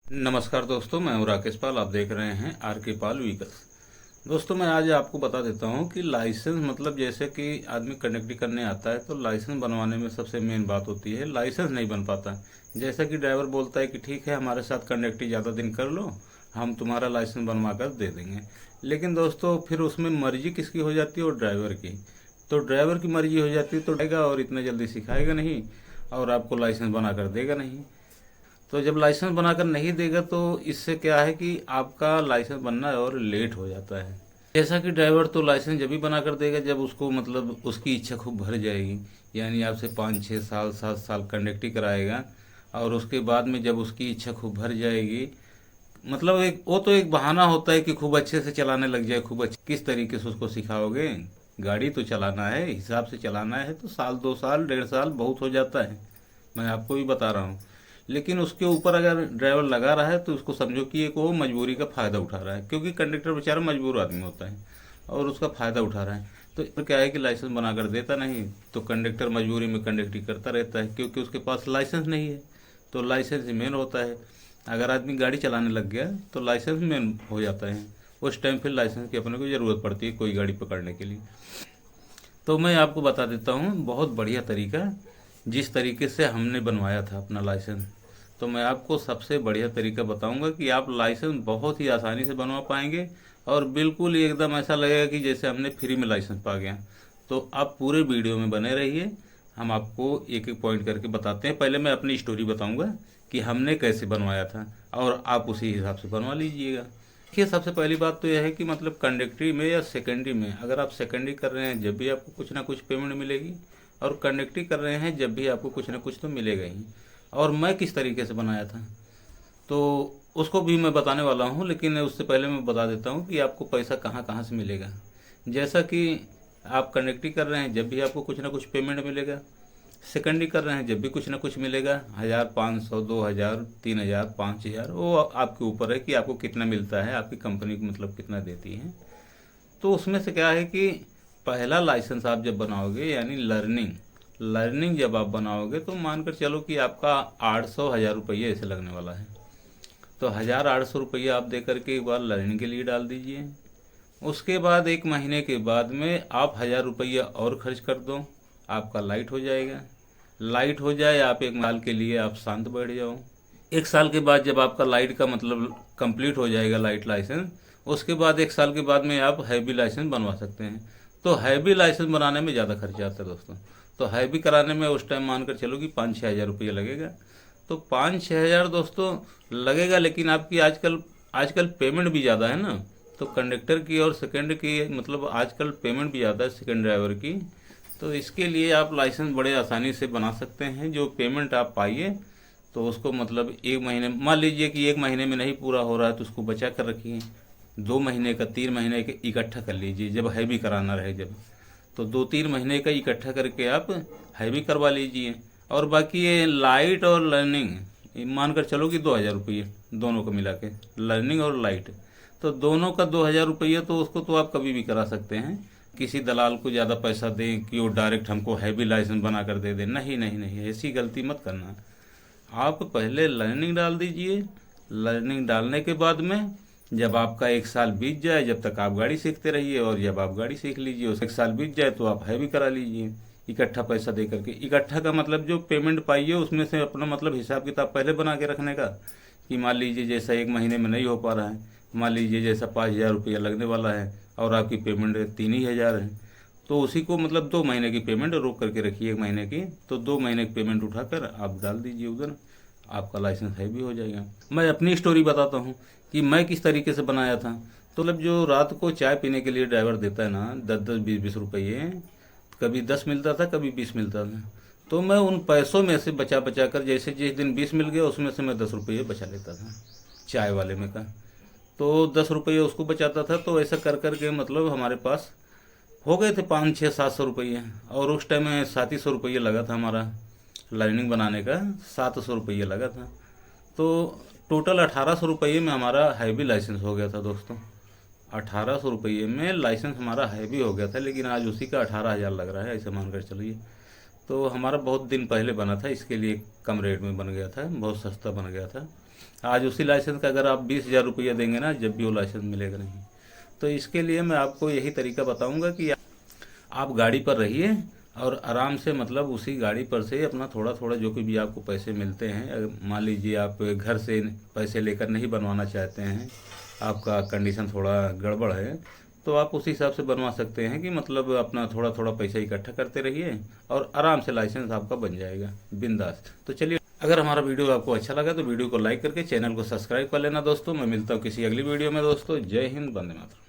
नमस्कार दोस्तों, मैं हूं राकेश पाल। आप देख रहे हैं आर के पाल व्हीकल्स। दोस्तों, मैं आज आपको बता देता हूं कि लाइसेंस मतलब जैसे कि आदमी कंडक्टरी करने आता है तो लाइसेंस बनवाने में सबसे मेन बात होती है, लाइसेंस नहीं बन पाता। जैसा कि ड्राइवर बोलता है कि ठीक है, हमारे साथ कंडक्टरी ज़्यादा दिन कर लो, हम तुम्हारा लाइसेंस बनवा कर दे देंगे। लेकिन दोस्तों, फिर उसमें मर्जी किसकी हो जाती है? और ड्राइवर की। तो ड्राइवर की मर्जी हो जाती है तो आएगा और इतने जल्दी सिखाएगा नहीं और आपको लाइसेंस बना कर देगा नहीं। तो जब लाइसेंस बनाकर नहीं देगा तो इससे क्या है कि आपका लाइसेंस बनना और लेट हो जाता है। जैसा कि ड्राइवर तो लाइसेंस जब भी बना कर देगा जब उसको मतलब उसकी इच्छा खूब भर जाएगी, यानी आपसे 5 6 साल 7 साल कंडक्टरी कराएगा और उसके बाद में जब उसकी इच्छा खूब भर जाएगी, मतलब एक वो तो एक बहाना होता है कि खूब अच्छे से चलाने लग जाए। खूब अच्छे किस तरीके से उसको सिखाओगे? गाड़ी तो चलाना है, हिसाब से चलाना है तो साल 2 साल 1.5 साल बहुत हो जाता है, मैं आपको भी बता रहा हूँ। लेकिन उसके ऊपर अगर ड्राइवर लगा रहा है तो उसको समझो कि एक वो मजबूरी का फ़ायदा उठा रहा है, क्योंकि कंडक्टर बेचारा मजबूर आदमी होता है और उसका फ़ायदा उठा रहा है। तो क्या है कि लाइसेंस बना कर देता नहीं तो कंडक्टर मजबूरी में कंडक्टरी करता रहता है, क्योंकि उसके पास लाइसेंस नहीं है। तो लाइसेंस ही मेन होता है। अगर आदमी गाड़ी चलाने लग गया तो लाइसेंस मेन हो जाता है। उस टाइम फिर लाइसेंस की अपने को ज़रूरत पड़ती है कोई गाड़ी पकड़ने के लिए। तो मैं आपको बता देता हूँ बहुत बढ़िया तरीका, जिस तरीके से हमने बनवाया था अपना लाइसेंस। तो मैं आपको सबसे बढ़िया तरीका बताऊंगा कि आप लाइसेंस बहुत ही आसानी से बनवा पाएंगे और बिल्कुल ही एकदम ऐसा लगेगा कि जैसे हमने फ्री में लाइसेंस पा गया। तो आप पूरे वीडियो में बने रहिए, हम आपको एक एक पॉइंट करके बताते हैं। पहले मैं अपनी स्टोरी बताऊंगा कि हमने कैसे बनवाया था और आप उसी हिसाब से बनवा लीजिएगा। देखिए, सबसे पहली बात तो यह है कि मतलब कंडक्टरी में या सेकेंडरी में, अगर आप सेकेंडरी कर रहे हैं जब भी आपको कुछ ना कुछ पेमेंट मिलेगी और कंडक्टरी कर रहे हैं जब भी आपको कुछ ना कुछ तो मिलेगा ही। और मैं किस तरीके से बनाया था तो उसको भी मैं बताने वाला हूँ, लेकिन उससे पहले मैं बता देता हूँ कि आपको पैसा कहाँ कहाँ से मिलेगा। जैसा कि आप कंडक्टरी कर रहे हैं जब भी आपको कुछ ना कुछ पेमेंट मिलेगा, सेकेंडरी कर रहे हैं जब भी कुछ ना कुछ मिलेगा। 1,500 2,000 3,000 5,000 वो आपके ऊपर है कि आपको कितना मिलता है, आपकी कंपनी को मतलब कितना देती है। तो उसमें से क्या है कि पहला लाइसेंस आप जब बनाओगे यानी लर्निंग लर्निंग जब आप बनाओगे तो मानकर चलो कि आपका 800 1,000 रुपये ऐसे लगने वाला है। तो 1,000 800 रुपये आप दे करके एक बार लर्निंग के लिए डाल दीजिए। उसके बाद 1 महीने के बाद में आप 1,000 रुपये और खर्च कर दो, आपका लाइट हो जाएगा। लाइट हो जाए, आप 1 साल के लिए आप शांत बैठ जाओ। 1 साल के बाद जब आपका लाइट का मतलब कंप्लीट हो जाएगा लाइट लाइसेंस, उसके बाद 1 साल के बाद में आप हैवी लाइसेंस बनवा सकते हैं। तो हैवी लाइसेंस बनाने में ज़्यादा खर्चा आता है दोस्तों। तो हैवी कराने में उस टाइम मानकर चलो कि 5 6 हज़ार रुपये लगेगा। तो 5 6 हज़ार दोस्तों लगेगा, लेकिन आपकी आजकल आजकल पेमेंट भी ज़्यादा है ना। तो कंडक्टर की और सेकंड की मतलब आजकल पेमेंट भी ज़्यादा है सेकंड ड्राइवर की। तो इसके लिए आप लाइसेंस बड़े आसानी से बना सकते हैं। जो पेमेंट आप पाइए तो उसको मतलब 1 महीने, मान लीजिए कि 1 महीने में नहीं पूरा हो रहा है तो उसको बचा कर रखिए। 2 महीने का 3 महीने के इकट्ठा कर लीजिए जब हैवी कराना रहे जब। तो 2 3 महीने का इकट्ठा करके आप हैवी करवा लीजिए। और बाकी ये लाइट और लर्निंग मानकर चलो कि 2,000 रुपये दोनों को मिला के, लर्निंग और लाइट। तो दोनों का 2,000 रुपये, तो उसको तो आप कभी भी करा सकते हैं। किसी दलाल को ज़्यादा पैसा दें कि वो डायरेक्ट हमको हैवी लाइसेंस बना कर दे दे, नहीं नहीं नहीं, ऐसी गलती मत करना। आप पहले लर्निंग डाल दीजिए। लर्निंग डालने के बाद में जब आपका 1 साल बीत जाए, जब तक आप गाड़ी सीखते रहिए, और जब आप गाड़ी सीख लीजिए उस 1 साल बीत जाए तो आप हैवी करा लीजिए इकट्ठा पैसा दे करके। इकट्ठा का मतलब जो पेमेंट पाइए उसमें से अपना मतलब हिसाब किताब पहले बना के रखने का कि मान लीजिए जैसा 1 महीने में नहीं हो पा रहा है, मान लीजिए जैसा 5,000 रुपया लगने वाला है और आपकी पेमेंट 3 ही हज़ार है, तो उसी को मतलब 2 महीने की पेमेंट रोक करके रखिए 1 महीने की। तो 2 महीने की पेमेंट उठाकर आप डाल दीजिए उधर, आपका लाइसेंस हैवी हो जाएगा। मैं अपनी स्टोरी बताता हूँ कि मैं किस तरीके से बनाया था। तो मतलब जो रात को चाय पीने के लिए ड्राइवर देता है ना 10 10 20 20 रुपये, कभी 10 मिलता था कभी 20 मिलता था। तो मैं उन पैसों में से बचा बचा कर, जैसे जिस दिन 20 मिल गया उसमें से मैं 10 रुपये बचा लेता था चाय वाले में का। तो 10 रुपये उसको बचाता था। तो ऐसा कर कर के मतलब हमारे पास हो गए थे 5 6 700 रुपये। और उस टाइम में 3,700 रुपये लगा था हमारा लाइनिंग बनाने का, 700 रुपये लगा था। तो टोटल 1,800 रुपये में हमारा हैवी लाइसेंस हो गया था दोस्तों। 1,800 रुपये में लाइसेंस हमारा हैवी हो गया था, लेकिन आज उसी का 18,000 लग रहा है, ऐसे मानकर चलिए। तो हमारा बहुत दिन पहले बना था, इसके लिए कम रेट में बन गया था, बहुत सस्ता बन गया था। आज उसी लाइसेंस का अगर आप 20,000 रुपया देंगे ना, जब भी वो लाइसेंस मिलेगा नहीं। तो इसके लिए मैं आपको यही तरीका बताऊंगा कि आप गाड़ी पर रहिए और आराम से मतलब उसी गाड़ी पर से अपना थोड़ा थोड़ा जो कि भी आपको पैसे मिलते हैं, मान लीजिए आप घर से पैसे लेकर नहीं बनवाना चाहते हैं, आपका कंडीशन थोड़ा गड़बड़ है, तो आप उस हिसाब से बनवा सकते हैं कि मतलब अपना थोड़ा थोड़ा पैसा इकट्ठा करते रहिए और आराम से लाइसेंस आपका बन जाएगा बिंदास। तो चलिए, अगर हमारा वीडियो आपको अच्छा लगा तो वीडियो को लाइक करके चैनल को सब्सक्राइब कर लेना दोस्तों। मैं मिलता हूँ किसी अगली वीडियो में दोस्तों। जय हिंद, वंदे मातरम।